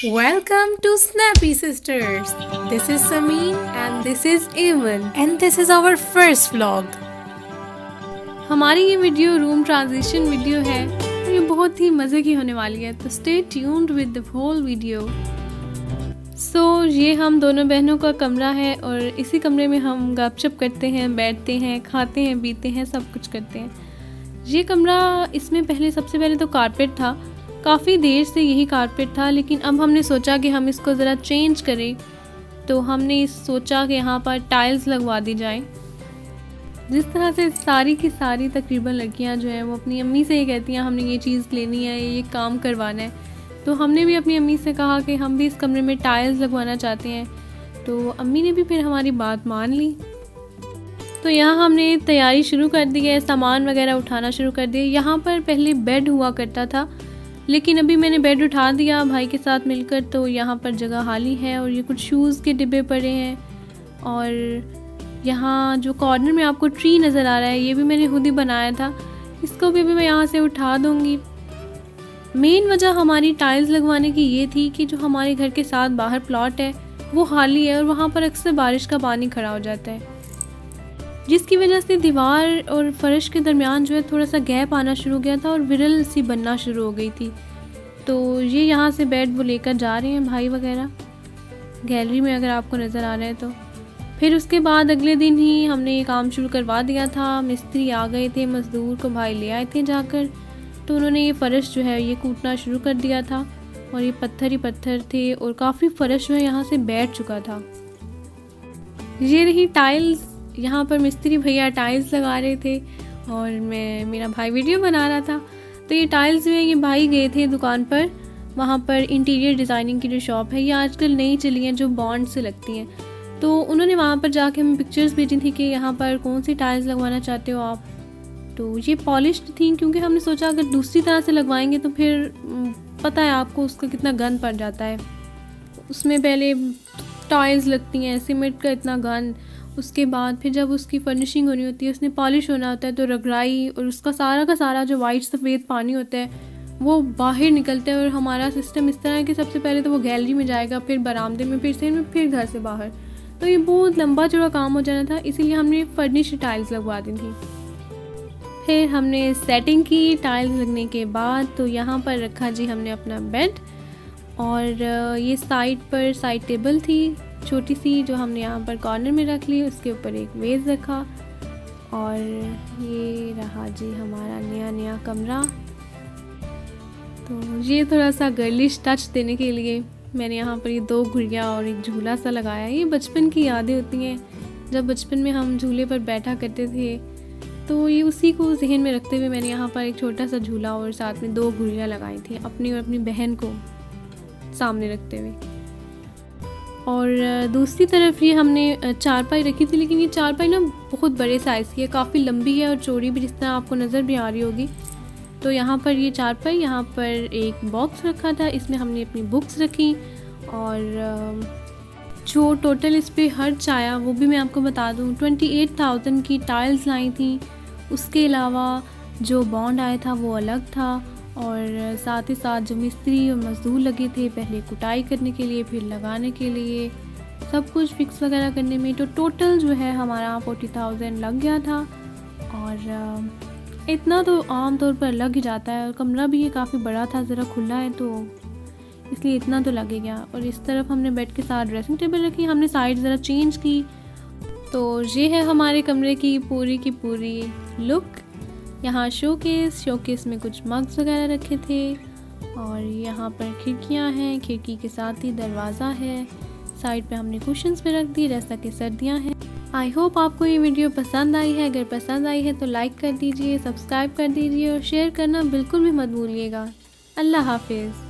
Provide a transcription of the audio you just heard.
Welcome to Snappy Sisters. This is Samin and this is Evan and this is our first vlog. हमारी ये video room transition video है और ये बहुत ही मज़े की होने वाली है, तो stay tuned with the whole video. ये हम दोनों बहनों का कमरा है और इसी कमरे में हम गपशप करते हैं, बैठते हैं, खाते हैं, पीते हैं, सब कुछ करते हैं। ये कमरा, इसमें सबसे पहले तो कारपेट था, काफ़ी देर से यही कारपेट था, लेकिन अब हमने सोचा कि हम इसको ज़रा चेंज करें, तो हमने सोचा कि यहाँ पर टाइल्स लगवा दी जाए। जिस तरह से सारी की सारी तकरीबन लड़कियाँ जो हैं वो अपनी अम्मी से ये कहती हैं हमने ये चीज़ लेनी है, ये काम करवाना है, तो हमने भी अपनी अम्मी से कहा कि हम भी इस कमरे में टाइल्स लगवाना चाहते हैं। तो अम्मी ने भी फिर हमारी बात मान ली। तो यहाँ हमने तैयारी शुरू कर दी है, सामान वगैरह उठाना शुरू कर दिया। यहाँ पर पहले बेड हुआ करता था, लेकिन अभी मैंने बेड उठा दिया भाई के साथ मिलकर, तो यहाँ पर जगह खाली है और ये कुछ शूज़ के डिब्बे पड़े हैं। और यहाँ जो कॉर्नर में आपको ट्री नज़र आ रहा है, ये भी मैंने खुद ही बनाया था, इसको भी मैं यहाँ से उठा दूँगी। मेन वजह हमारी टाइल्स लगवाने की ये थी कि जो हमारे घर के साथ बाहर प्लॉट है वो खाली है और वहाँ पर अक्सर बारिश का पानी खड़ा हो जाता है, जिसकी वजह से दीवार और फर्श के दरमियान जो है थोड़ा सा गैप आना शुरू हो गया था और विरल सी बनना शुरू हो गई थी। तो ये यहाँ से बेड वो लेकर जा रहे हैं भाई वगैरह, गैलरी में अगर आपको नज़र आ रहा है तो। फिर उसके बाद अगले दिन ही हमने ये काम शुरू करवा दिया था। मिस्त्री आ गए थे, मज़दूर को भाई ले आए थे जाकर, तो उन्होंने ये फ़र्श जो है ये कूटना शुरू कर दिया था और ये पत्थर ही पत्थर थे और काफ़ी फ़र्श जो है यहाँ से बैठ चुका था। ये रही टाइल्स, यहाँ पर मिस्त्री भैया टाइल्स लगा रहे थे और मेरा भाई वीडियो बना रहा था। तो ये टाइल्स जो है ये भाई गए थे दुकान पर, वहाँ पर इंटीरियर डिज़ाइनिंग की जो शॉप है, ये आजकल नई चली हैं जो बॉन्ड से लगती हैं, तो उन्होंने वहाँ पर जाके हमें पिक्चर्स भेजी थी कि यहाँ पर कौन सी टाइल्स लगवाना चाहते हो आप। तो ये पॉलिश्ड थी, क्योंकि हमने सोचा अगर दूसरी तरह से लगवाएंगे तो फिर पता है आपको उसका कितना गंद पड़ जाता है। उसमें पहले टाइल्स लगती हैं, सीमेंट का इतना गंद, उसके बाद फिर जब उसकी फर्निशिंग होनी होती है, उसने पॉलिश होना होता है, तो रगड़ाई और उसका सारा का सारा जो वाइट सफ़ेद पानी होता है वो बाहर निकलता है। और हमारा सिस्टम इस तरह है कि सबसे पहले तो वो गैलरी में जाएगा, फिर बरामदे में, फिर घर से बाहर, तो ये बहुत लंबा चौड़ा काम हो जाना था, इसीलिए हमने फर्निश टाइल्स लगवा दी थी। फिर हमने सेटिंग की टाइल्स लगने के बाद, तो यहाँ पर रखा जी हमने अपना बेड, और ये साइड पर साइड टेबल थी छोटी सी जो हमने यहाँ पर कॉर्नर में रख ली, उसके ऊपर एक वेज रखा, और ये रहा जी हमारा नया कमरा। तो ये थोड़ा सा गर्लिश टच देने के लिए मैंने यहाँ पर ये 2 घुड़ियाँ और एक झूला सा लगाया। ये बचपन की यादें होती हैं, जब बचपन में हम झूले पर बैठा करते थे, तो ये उसी को जहन में रखते हुए मैंने यहाँ पर एक छोटा सा झूला और साथ में 2 घुड़ियाँ लगाई थी, अपनी और अपनी बहन को सामने रखते हुए। और दूसरी तरफ ये हमने चारपाई रखी थी, लेकिन ये चारपाई ना बहुत बड़े साइज़ की है, काफ़ी लंबी है और चौड़ी भी, जिस तरह आपको नज़र भी आ रही होगी। तो यहाँ पर ये चारपाई, यहाँ पर एक बॉक्स रखा था, इसमें हमने अपनी बुक्स रखी, और जो टोटल इस पर खर्च आया वो भी मैं आपको बता दूँ, 28,000 की टाइल्स लाई थी। उसके अलावा जो बॉन्ड आया था वो अलग था, और साथ ही साथ जो मिस्त्री और मज़दूर लगे थे, पहले कुटाई करने के लिए, फिर लगाने के लिए, सब कुछ फिक्स वगैरह करने में, तो टोटल जो है हमारा 40,000 लग गया था। और इतना तो आम तौर पर लग ही जाता है, और कमरा भी ये काफ़ी बड़ा था, ज़रा खुला है, तो इसलिए इतना तो लगेगा। और इस तरफ हमने बेड के साथ ड्रेसिंग टेबल रखी, हमने साइड ज़रा चेंज की। तो ये है हमारे कमरे की पूरी लुक। यहाँ शोकेस में कुछ मग्स वगैरह रखे थे, और यहाँ पर खिड़कियाँ हैं, खिड़की के साथ ही दरवाज़ा है, साइड पे हमने कुशन्स पे रख दी, जैसा कि सर्दियाँ हैं। आई होप आपको ये वीडियो पसंद आई है। अगर पसंद आई है तो लाइक कर दीजिए, सब्सक्राइब कर दीजिए और शेयर करना बिल्कुल भी मत भूलिएगा। अल्लाह हाफिज़।